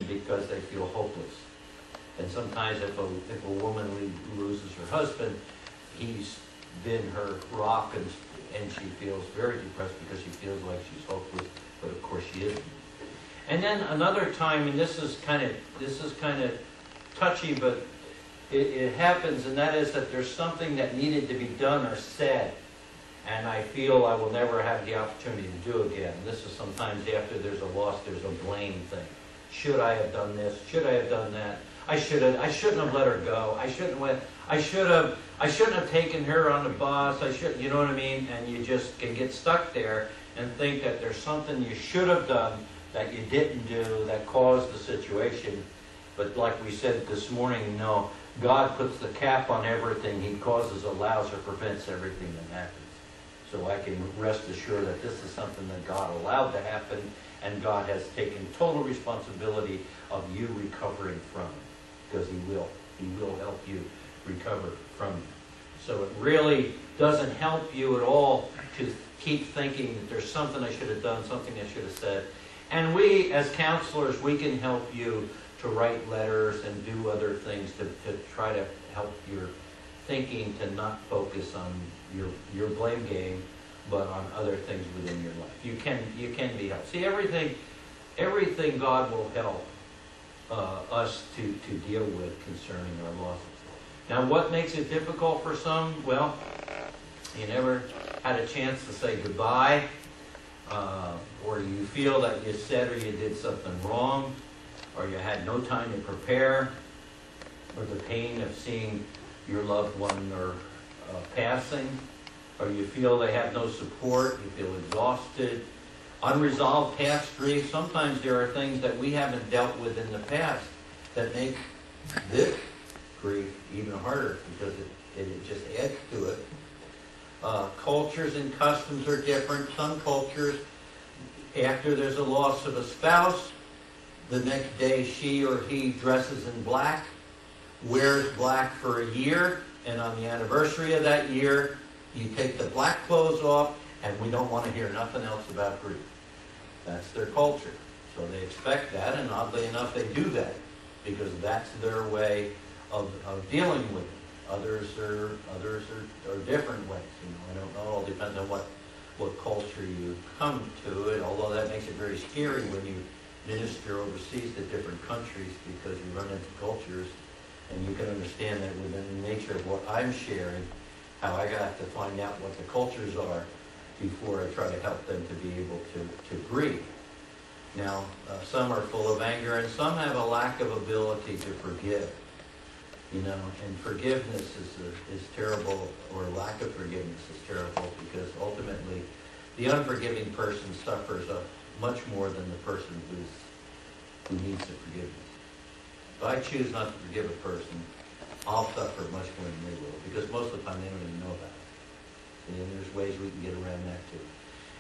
because they feel hopeless. And sometimes if a woman loses her husband, he's been her rock, and she feels very depressed because she feels like she's hopeless, but of course she isn't. And then another time, and this is kind of touchy, but it happens, and that is that there's something that needed to be done or said, and I feel I will never have the opportunity to do again. This is sometimes after there's a loss, there's a blame thing. Should I have done this? Should I have done that? I shouldn't have let her go. I shouldn't have taken her on the bus. You know what I mean? And you just can get stuck there and think that there's something you should have done that you didn't do that caused the situation. But like we said this morning, no, God puts the cap on everything. He causes, allows, or prevents everything that happens. So I can rest assured that this is something that God allowed to happen, and God has taken total responsibility of you recovering from it. Because He will help you recover from it. So it really doesn't help you at all to keep thinking that there's something I should have done, something I should have said. And we, as counselors, we can help you to write letters and do other things to try to help your thinking to not focus on your blame game, but on other things within your life. You can be helped. See, everything God will help us to deal with concerning our losses. Now, what makes it difficult for some? Well, you never had a chance to say goodbye, or you feel that you said or you did something wrong, or you had no time to prepare, or the pain of seeing your loved one or passing, or you feel they have no support, you feel exhausted. Unresolved past grief. Sometimes there are things that we haven't dealt with in the past that make this grief even harder because it just adds to it. Cultures and customs are different. Some cultures, after there's a loss of a spouse, the next day she or he dresses in black, wears black for a year, and on the anniversary of that year, you take the black clothes off, and we don't want to hear nothing else about grief. That's their culture. So they expect that, and oddly enough, they do that because that's their way of dealing with it. Others are different ways. I don't know. It all depends on what culture you come to it. Although that makes it very scary when you minister overseas to different countries because you run into cultures, and you can understand that within the nature of what I'm sharing, how I got to find out what the cultures are before I try to help them to be able to grieve. Now, some are full of anger, and some have a lack of ability to forgive. And forgiveness is terrible, or lack of forgiveness is terrible, because ultimately the unforgiving person suffers much more than the person who needs the forgiveness. If I choose not to forgive a person, I'll suffer much more than they will, because most of the time they don't even know about it. And there's ways we can get around that too.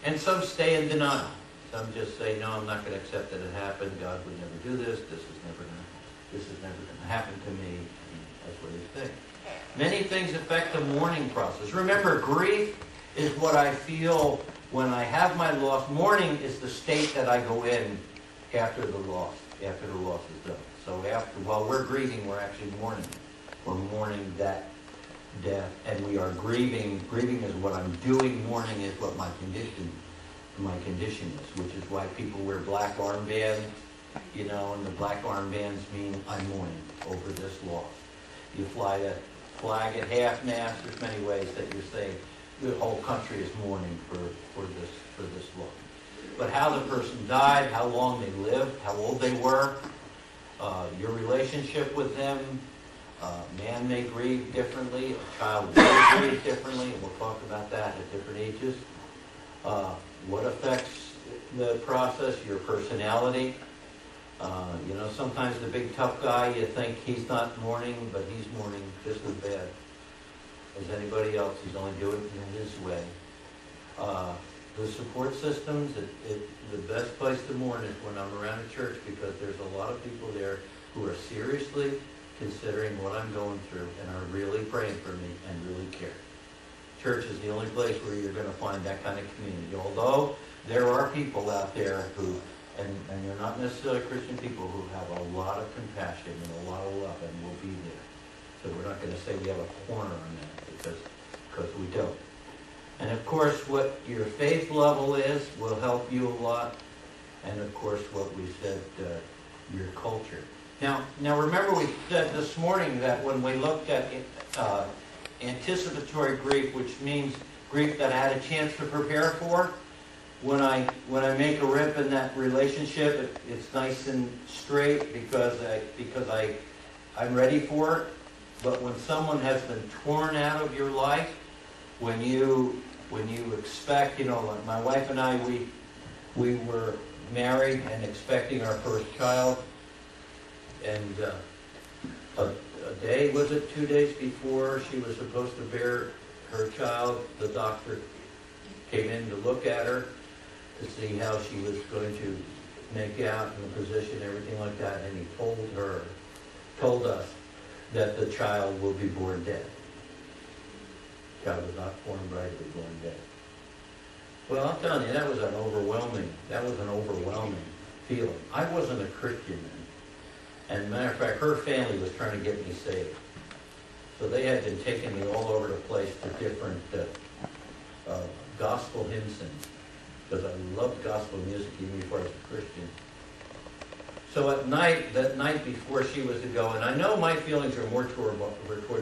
And some stay in denial. Some just say, no, I'm not going to accept that it happened. God would never do this. This is never going to happen to me. And that's what they think. Many things affect the mourning process. Remember, grief is what I feel when I have my loss. Mourning is the state that I go in after the loss is done. So while we're grieving, we're actually mourning. We're mourning that death, and we are grieving. Grieving is what I'm doing. Mourning is what my condition is, which is why people wear black armbands, and the black armbands mean I'm mourning over this loss. You fly that flag at half-mast. There's many ways that you're saying the whole country is mourning for this loss. But how the person died, how long they lived, how old they were, your relationship with them. Man may grieve differently. A child will grieve differently, and we'll talk about that at different ages. What affects the process? Your personality. Sometimes the big tough guy, you think he's not mourning, but he's mourning just as bad as anybody else. He's only doing it in his way. The support systems, the best place to mourn is when I'm around a church, because there's a lot of people there who are seriously considering what I'm going through and are really praying for me and really care. Church is the only place where you're going to find that kind of community. Although there are people out there who, and they're not necessarily Christian people, who have a compassion and a lot of love, and we'll be there. So we're not going to say we have a corner on that, because we don't. And of course, what your faith level is will help you a lot. And of course, what we said, your culture. Now remember we said this morning that when we looked at anticipatory grief, which means grief that I had a chance to prepare for, when I make a rip in that relationship, it's nice and straight because I'm ready for it. But when someone has been torn out of your life, when you expect, like my wife and I, we were married and expecting our first child, and a day, was it 2 days before she was supposed to bear her child, the doctor came in to look at her to see how she was going to make out in the position, everything like that, and he told us that the child will be born dead. The child was not born right, but born dead. Well, I'm telling you, that was an overwhelming feeling. I wasn't a Christian then. And matter of fact, her family was trying to get me saved. So they had been taking me all over the place to different gospel hymn sings, because I loved gospel music even before I was a Christian. So that night before she was to go, and I know my feelings were more toward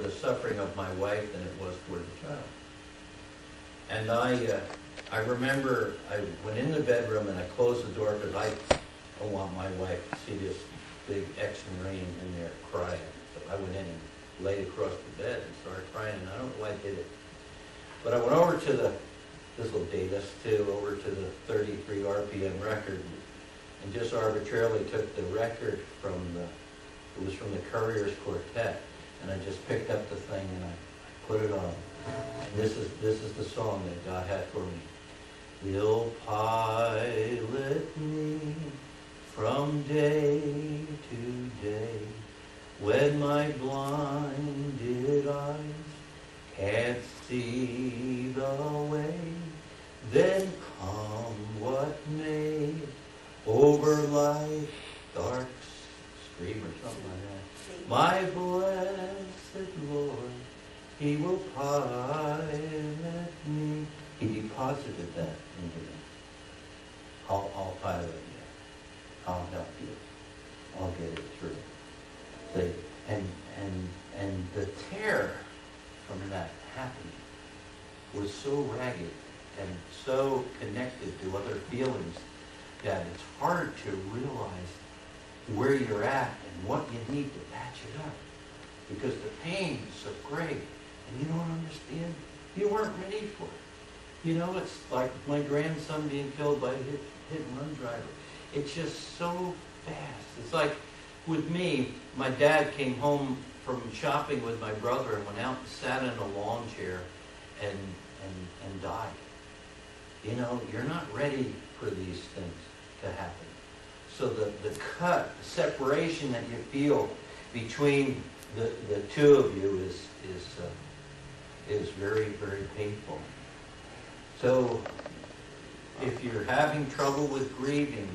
the suffering of my wife than it was toward the child. And I remember I went in the bedroom and I closed the door because I don't want my wife to see this big X and rain in there crying. So I went in and laid across the bed and started crying, and I don't know why I did it. But I went over to this will date us too, over to the 33 RPM record, and just arbitrarily took the record it was from the Couriers Quartet, and I just picked up the thing and I put it on. And this is the song that God had for me. He'll pilot me from day to day, when my blinded eyes can't see the way. Then come what may, over life's dark stream or something like that. My blessed Lord, He will pilot me. He deposited that into me. I'll pilot you. I'll help you. I'll get it through. See, and the terror from that happening was so ragged and so connected to other feelings that it's hard to realize where you're at and what you need to patch it up, because the pain is so great and you don't understand. You weren't ready for it. It's like my grandson being killed by a hit and run driver. It's just so fast. It's like with me, my dad came home from shopping with my brother and went out and sat in a lawn chair and died. You're not ready for these things to happen. So the separation that you feel between the two of you is very, very painful. So if you're having trouble with grieving,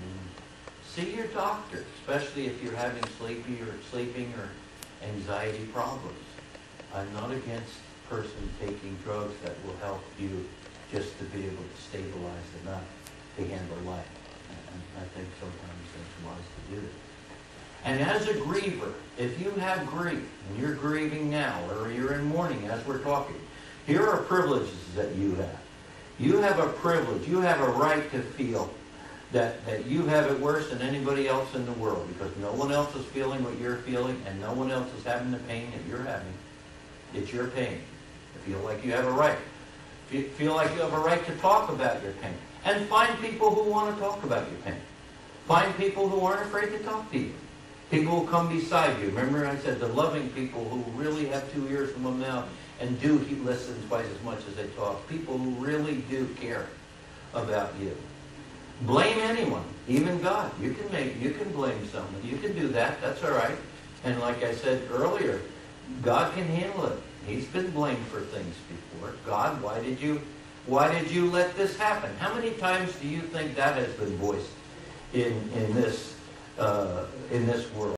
see your doctor, especially if you're having sleeping or anxiety problems. I'm not against a person taking drugs that will help you just to be able to stabilize enough to handle life. And I think sometimes it's wise to do it. And as a griever, if you have grief, and you're grieving now, or you're in mourning as we're talking, here are privileges that you have. You have a privilege, you have a right to feel that you have it worse than anybody else in the world, because no one else is feeling what you're feeling, and no one else is having the pain that you're having. It's your pain. You feel like you have a right. You feel like you have a right to talk about your pain. And find people who want to talk about your pain. Find people who aren't afraid to talk to you. People who come beside you. Remember I said the loving people who really have 2 ears from a mouth and do listen twice as much as they talk. People who really do care about you. Blame anyone, even God. You can blame someone. You can do that. That's all right. And like I said earlier, God can handle it. He's been blamed for things before. God, why did you let this happen? How many times do you think that has been voiced in this world?